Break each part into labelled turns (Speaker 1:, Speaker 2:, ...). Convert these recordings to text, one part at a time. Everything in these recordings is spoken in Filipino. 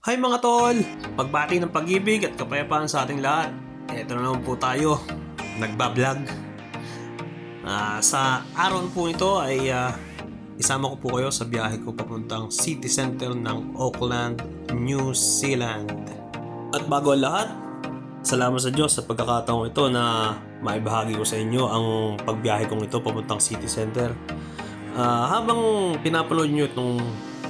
Speaker 1: Hi mga tol! Pagbati ng pag-ibig at kapayapaan sa ating lahat. Ito na naman po tayo, nagbablog. Sa araw po nito ay isama ko po kayo sa biyahe ko papuntang city center ng Auckland, New Zealand. At bago ang lahat, salamat sa Diyos sa pagkakataong ito na maibahagi ko sa inyo ang pagbiyahe kong ito papuntang city center. Habang pinapanood nyo itong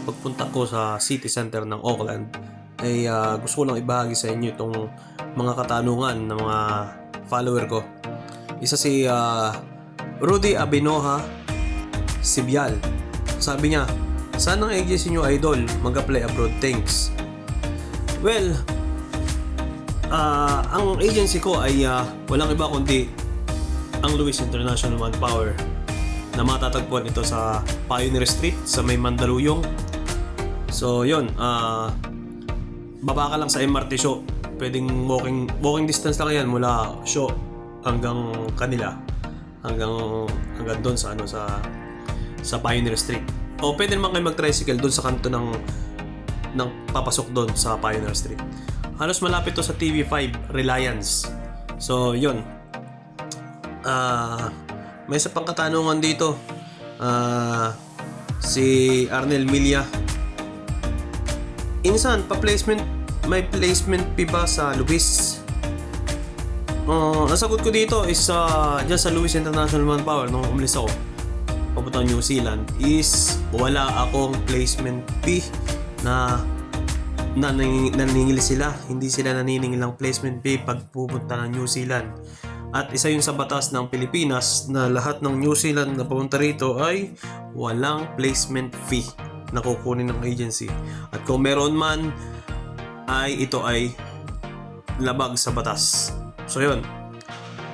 Speaker 1: pagpunta ko sa city center ng Auckland, ay gusto ko lang ibahagi sa inyo itong mga katanungan ng mga follower ko. Isa si Rudy Abinoha Sibyal. Sabi niya, saan ang agency nyo idol? Mag-apply abroad, thanks. Well, ang agency ko ay walang iba kundi ang Lewis International Manpower na matatagpuan ito sa Pioneer Street sa may Mandaluyong. So yun, baba ka lang sa MRT show. Pwedeng walking distance lang yan mula show hanggang kanila. Hanggang doon sa sa Pioneer Street. O pwede naman kayo mag-tricycle doon sa kanto ng papasok doon sa Pioneer Street. Halos malapit to sa TV5 Reliance. So yun. May isa pang katanungan dito. Si Arnel Milia. Insan, may placement fee ba sa Lewis? Ang sagot ko dito is dyan sa Lewis International Manpower nung umalis ako papuntang New Zealand is wala akong placement fee na naniningil sila. Hindi sila naniningil ng placement fee pag pupunta ng New Zealand. At isa yun sa batas ng Pilipinas na lahat ng New Zealand na pumunta rito ay walang placement fee na kukunin ng agency. At kung meron man, ito ay labag sa batas. So yun.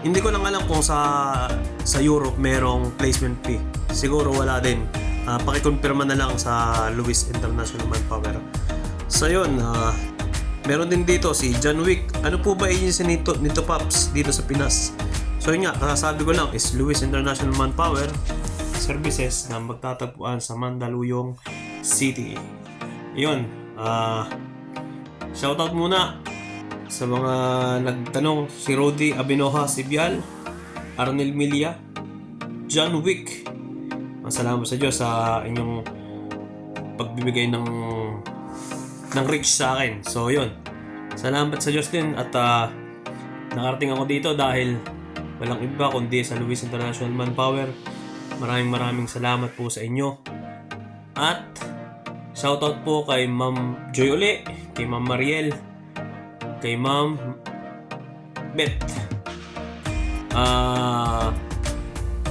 Speaker 1: Hindi ko lang alam kung sa Europe merong placement fee. Siguro wala din. Pakikonfirma na lang sa Lewis International Manpower. So yun, meron din dito si John Wick. Ano po ba agency nito Paps dito sa Pinas? So yun nga, kasasabi ko lang is Lewis International Manpower Services na magtatagpuan sa Mandaluyong City. Yun, shoutout muna sa mga nagtanong, si Rudy Abinoha Sibyal, Arnel Milia, John Wick. Salamat sa Diyos sa inyong pagbibigay ng reach sa akin. So yun, salamat sa Diyos din at nakarating ako dito dahil walang iba kundi sa Lewis International Manpower. Maraming salamat po sa inyo. At shoutout po kay Ma'am Joy uli, kay Ma'am Mariel, kay Ma'am Beth.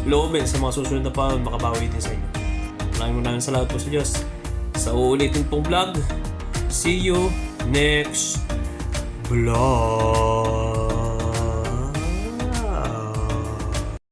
Speaker 1: Loobin sa mga susunod na pa makabawi din sa inyo. Maraming salamat po sa Diyos. Sa uulitin pong vlog. See you next vlog.